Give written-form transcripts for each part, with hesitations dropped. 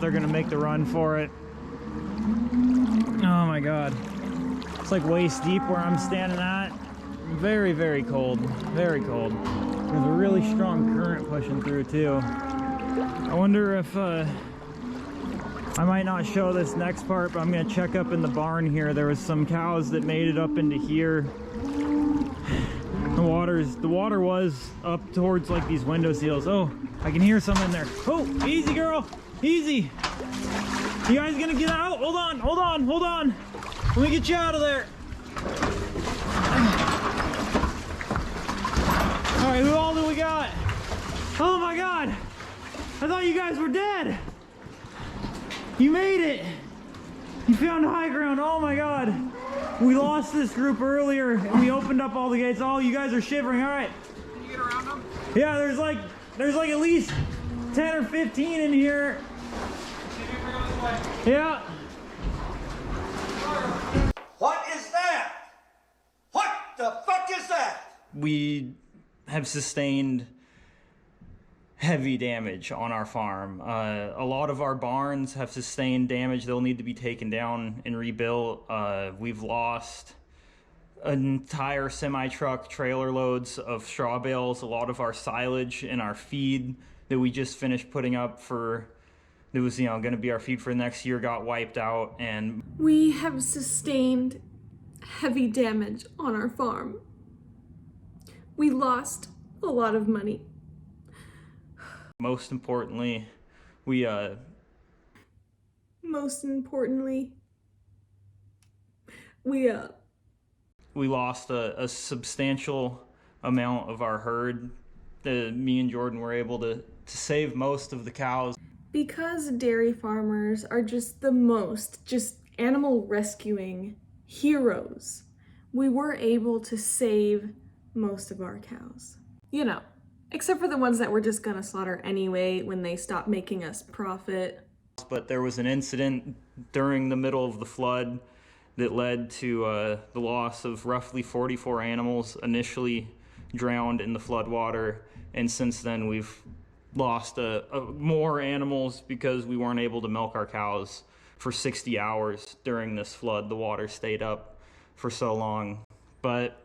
they're gonna make the run for it. Oh my God. It's like waist deep where I'm standing at. Very, very cold, very cold. There's a really strong current pushing through too. I wonder if, I might not show this next part, but I'm gonna check up in the barn here. There was some cows that made it up into here. The water was up towards like these window sills. Oh, I can hear some in there. Oh, easy girl, easy. You guys gonna get out? Hold on, hold on, hold on. Let me get you out of there. All right, who all do we got? Oh my God, I thought you guys were dead. You made it. You found high ground. Oh my God. We lost this group earlier and we opened up all the gates. Oh, you guys are shivering. All right. Can you get around them? Yeah, there's like at least 10 or 15 in here. Yeah. What is that? What the fuck is that? We have sustained heavy damage on our farm. A lot of our barns have sustained damage. They'll need to be taken down and rebuilt. We've lost an entire semi-truck trailer loads of straw bales. A lot of our silage and our feed that we just finished putting up for, that was, you know, going to be our feed for next year, got wiped out. And we have sustained heavy damage on our farm. We lost a lot of money. Most importantly, we lost a substantial amount of our herd. Me and Jordan were able to save most of the cows. Because dairy farmers are just animal rescuing heroes, we were able to save most of our cows. You know, except for the ones that we're just gonna slaughter anyway when they stop making us profit. But there was an incident during the middle of the flood that led to the loss of roughly 44 animals initially drowned in the flood water. And since then we've lost more animals because we weren't able to milk our cows for 60 hours during this flood. The water stayed up for so long. But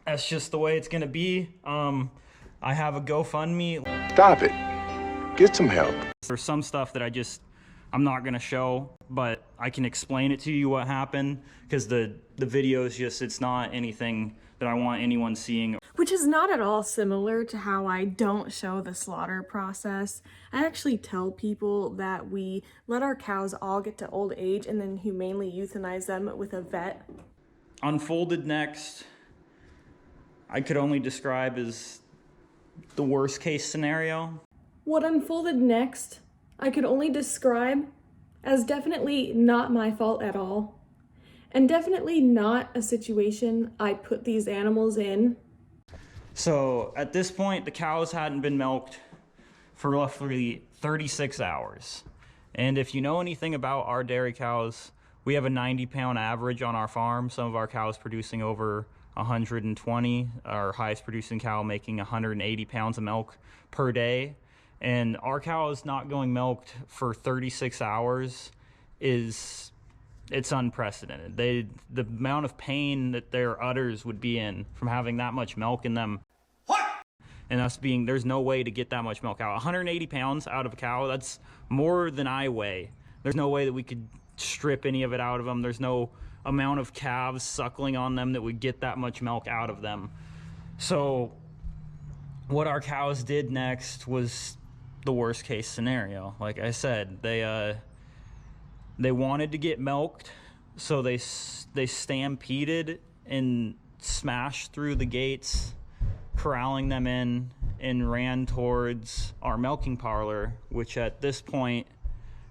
that's just the way it's gonna be. I have a GoFundMe. Stop it. Get some help. There's some stuff that I'm not gonna show, but I can explain it to you what happened, because the video is just, it's not anything that I want anyone seeing. Which is not at all similar to how I don't show the slaughter process. I actually tell people that we let our cows all get to old age and then humanely euthanize them with a vet. Unfolded next, I could only describe as the worst case scenario. What unfolded next, I could only describe as definitely not my fault at all, and definitely not a situation I put these animals in. So at this point, the cows hadn't been milked for roughly 36 hours. And if you know anything about our dairy cows, we have a 90-pound average on our farm. Some of our cows producing over 120, our highest producing cow making 180 pounds of milk per day. And our cows not going milked for 36 hours it's unprecedented. The amount of pain that their udders would be in from having that much milk in them. What? And there's no way to get that much milk out. 180 pounds out of a cow, that's more than I weigh. There's no way that we could strip any of it out of them. There's no amount of calves suckling on them that would get that much milk out of them. So what our cows did next was the worst case scenario. Like I said, they wanted to get milked, so they stampeded and smashed through the gates, corralling them in, and ran towards our milking parlor, which at this point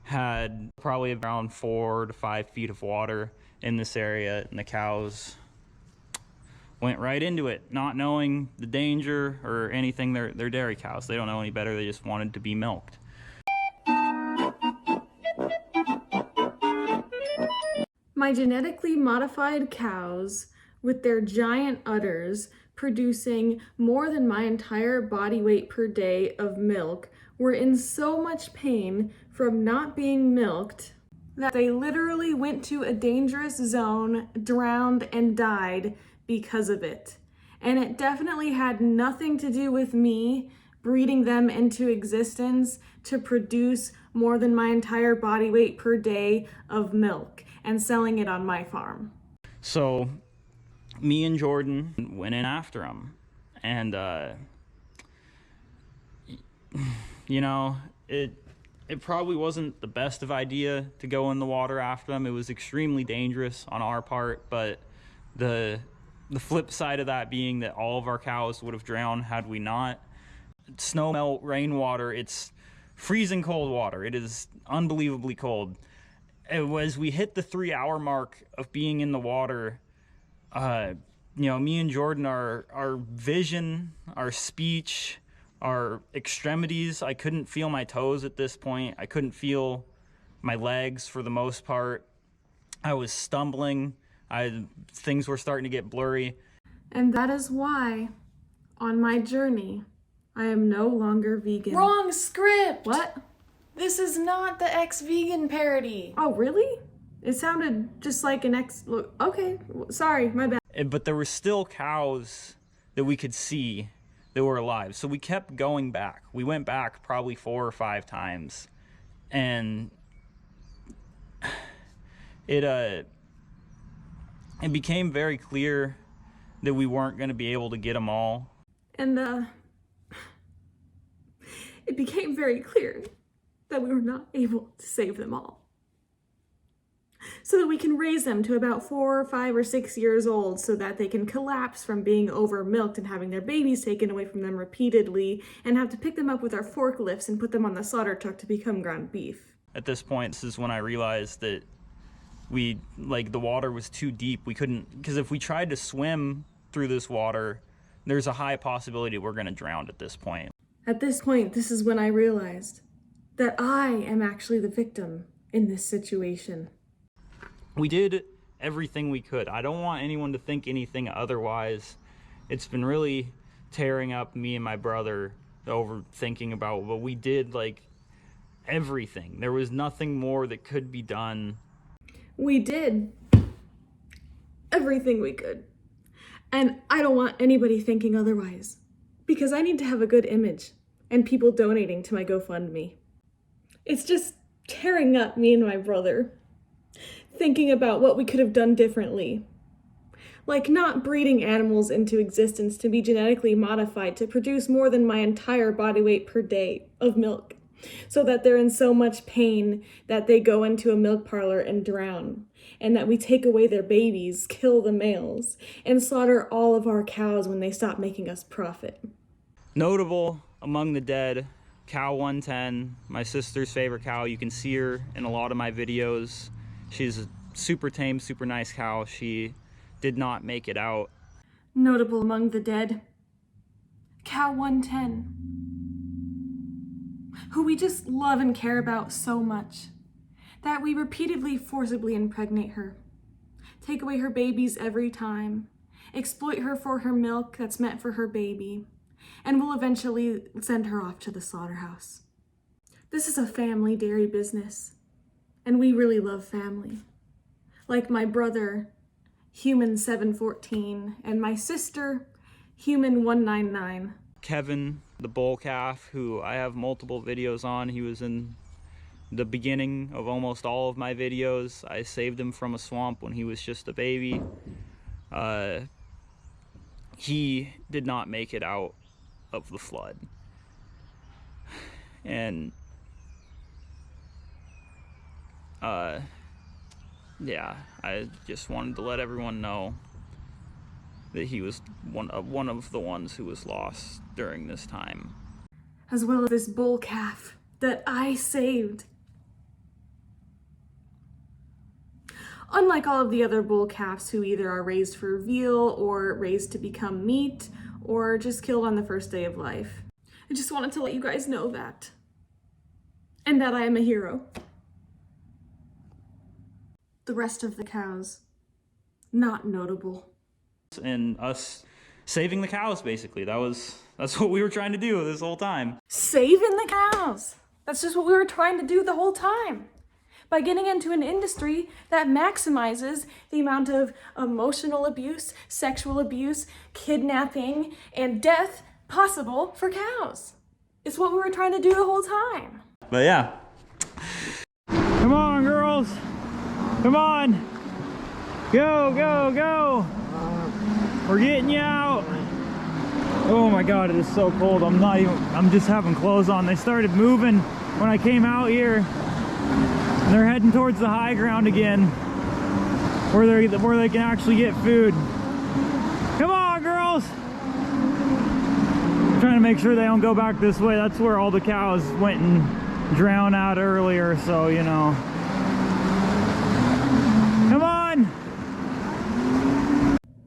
had probably around 4 to 5 feet of water in this area, and the cows went right into it, not knowing the danger or anything. They're dairy cows. They don't know any better. They just wanted to be milked. My genetically modified cows, with their giant udders producing more than my entire body weight per day of milk, were in so much pain from not being milked that they literally went to a dangerous zone, drowned, and died because of it. And it definitely had nothing to do with me breeding them into existence to produce more than my entire body weight per day of milk and selling it on my farm. So me and Jordan went in after them, and you know, it probably wasn't the best of idea to go in the water after them. It was extremely dangerous on our part, but the flip side of that being that all of our cows would have drowned had we not. Snow melt, rainwater, it's freezing cold water. It is unbelievably cold. As we hit the 3-hour mark of being in the water, you know, me and Jordan, our vision, our speech, our extremities, I couldn't feel my toes at this point. I couldn't feel my legs for the most part. I was stumbling. Things were starting to get blurry. And that is why, on my journey, I am no longer vegan. Wrong script! What? This is not the ex-vegan parody. Oh, really? It sounded just like an look, okay, sorry, my bad. But there were still cows that we could see that were alive. So we kept going back. We went back probably 4 or 5 times. And it became very clear that we weren't going to be able to get them all. And it became very clear that we were not able to save them all. So that we can raise them to about 4, 5, or 6 years old so that they can collapse from being over milked and having their babies taken away from them repeatedly and have to pick them up with our forklifts and put them on the slaughter truck to become ground beef. At this point, this is when I realized that the water was too deep. We couldn't, because if we tried to swim through this water, there's a high possibility we're going to drown at this point. At this point, this is when I realized that I am actually the victim in this situation. We did everything we could. I don't want anyone to think anything otherwise. It's been really tearing up me and my brother over thinking about, but we did everything. There was nothing more that could be done. We did everything we could. And I don't want anybody thinking otherwise, because I need to have a good image and people donating to my GoFundMe. It's just tearing up me and my brother, thinking about what we could have done differently. Like not breeding animals into existence to be genetically modified to produce more than my entire body weight per day of milk, so that they're in so much pain that they go into a milk parlor and drown, and that we take away their babies, kill the males, and slaughter all of our cows when they stop making us profit. Notable among the dead, cow 110, my sister's favorite cow. You can see her in a lot of my videos. She's a super tame, super nice cow. She did not make it out. Notable among the dead, cow 110, who we just love and care about so much that we repeatedly forcibly impregnate her, take away her babies every time, exploit her for her milk that's meant for her baby, and will eventually send her off to the slaughterhouse. This is a family dairy business, and we really love family. Like my brother, Human 714, and my sister, Human 199. Kevin, the bull calf, who I have multiple videos on. He was in the beginning of almost all of my videos. I saved him from a swamp when he was just a baby. He did not make it out of the flood. And yeah, I just wanted to let everyone know that he was one of the ones who was lost during this time. As well as this bull calf that I saved. Unlike all of the other bull calves who either are raised for veal or raised to become meat or just killed on the first day of life. I just wanted to let you guys know that. And that I am a hero. The rest of the cows, not notable. And us saving the cows, basically. That was That's what we were trying to do this whole time. Saving the cows. That's just what we were trying to do the whole time. By getting into an industry that maximizes the amount of emotional abuse, sexual abuse, kidnapping, and death possible for cows. It's what we were trying to do the whole time. But yeah. Come on, girls. Come on. Go, go, go. We're getting you out. Oh my God, it is so cold. I'm just having clothes on. They started moving when I came out here. And they're heading towards the high ground again, where they can actually get food. Come on, girls! I'm trying to make sure they don't go back this way. That's where all the cows went and drowned out earlier, so you know. Come on!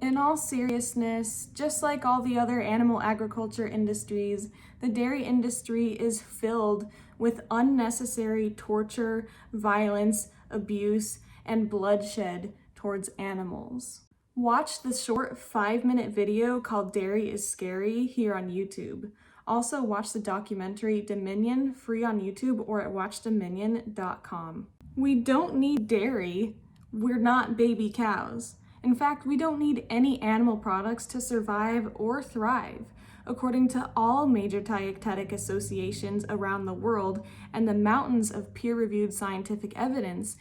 In all seriousness, just like all the other animal agriculture industries, the dairy industry is filled with unnecessary torture, violence, abuse, and bloodshed towards animals. Watch the short 5-minute video called Dairy is Scary here on YouTube. Also watch the documentary Dominion free on YouTube or at watchdominion.com. We don't need dairy. We're not baby cows. In fact, we don't need any animal products to survive or thrive, according to all major dietetic associations around the world and the mountains of peer-reviewed scientific evidence.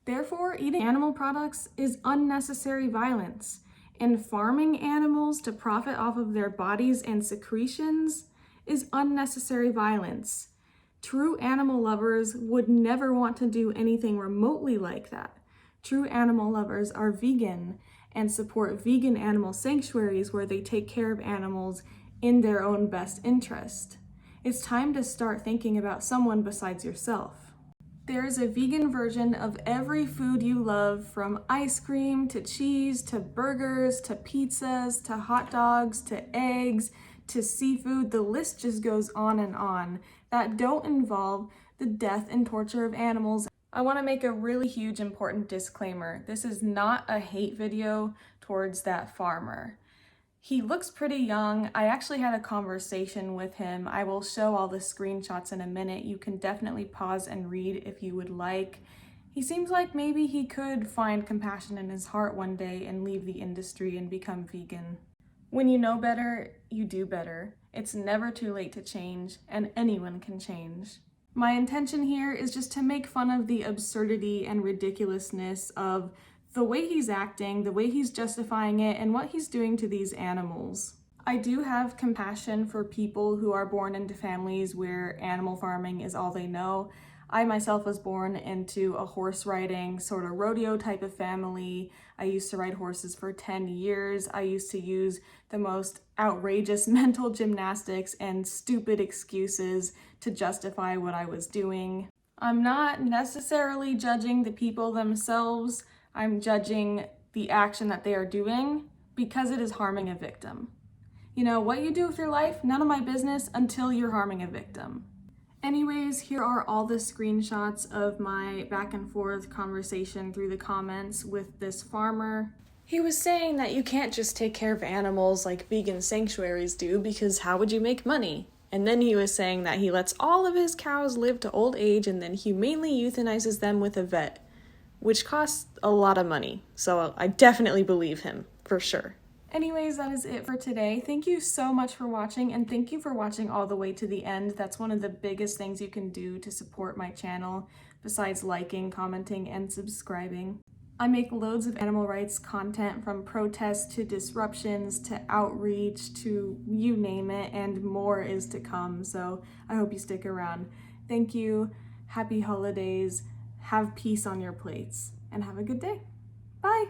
Therefore, eating animal products is unnecessary violence, and farming animals to profit off of their bodies and secretions is unnecessary violence. True animal lovers would never want to do anything remotely like that. True animal lovers are vegan and support vegan animal sanctuaries where they take care of animals in their own best interest. It's time to start thinking about someone besides yourself. There is a vegan version of every food you love, from ice cream to cheese to burgers to pizzas to hot dogs to eggs to seafood. The list just goes on, that don't involve the death and torture of animals. I want to make a really huge important disclaimer. This is not a hate video towards that farmer. He looks pretty young. I actually had a conversation with him. I will show all the screenshots in a minute. You can definitely pause and read if you would like. He seems like maybe he could find compassion in his heart one day and leave the industry and become vegan. When you know better, you do better. It's never too late to change, and anyone can change. My intention here is just to make fun of the absurdity and ridiculousness of the way he's acting, the way he's justifying it, and what he's doing to these animals. I do have compassion for people who are born into families where animal farming is all they know. I myself was born into a horse riding sort of rodeo type of family. I used to ride horses for 10 years. I used to use the most outrageous mental gymnastics and stupid excuses to justify what I was doing. I'm not necessarily judging the people themselves. I'm judging the action that they are doing because it is harming a victim. You know, what you do with your life, none of my business until you're harming a victim. Anyways, here are all the screenshots of my back and forth conversation through the comments with this farmer. He was saying that you can't just take care of animals like vegan sanctuaries do, because how would you make money? And then he was saying that he lets all of his cows live to old age and then humanely euthanizes them with a vet, which costs a lot of money. So I definitely believe him, for sure. Anyways, that is it for today. Thank you so much for watching, and thank you for watching all the way to the end. That's one of the biggest things you can do to support my channel, besides liking, commenting, and subscribing. I make loads of animal rights content, from protests to disruptions to outreach to you name it, and more is to come, so I hope you stick around. Thank you, happy holidays, have peace on your plates, and have a good day. Bye!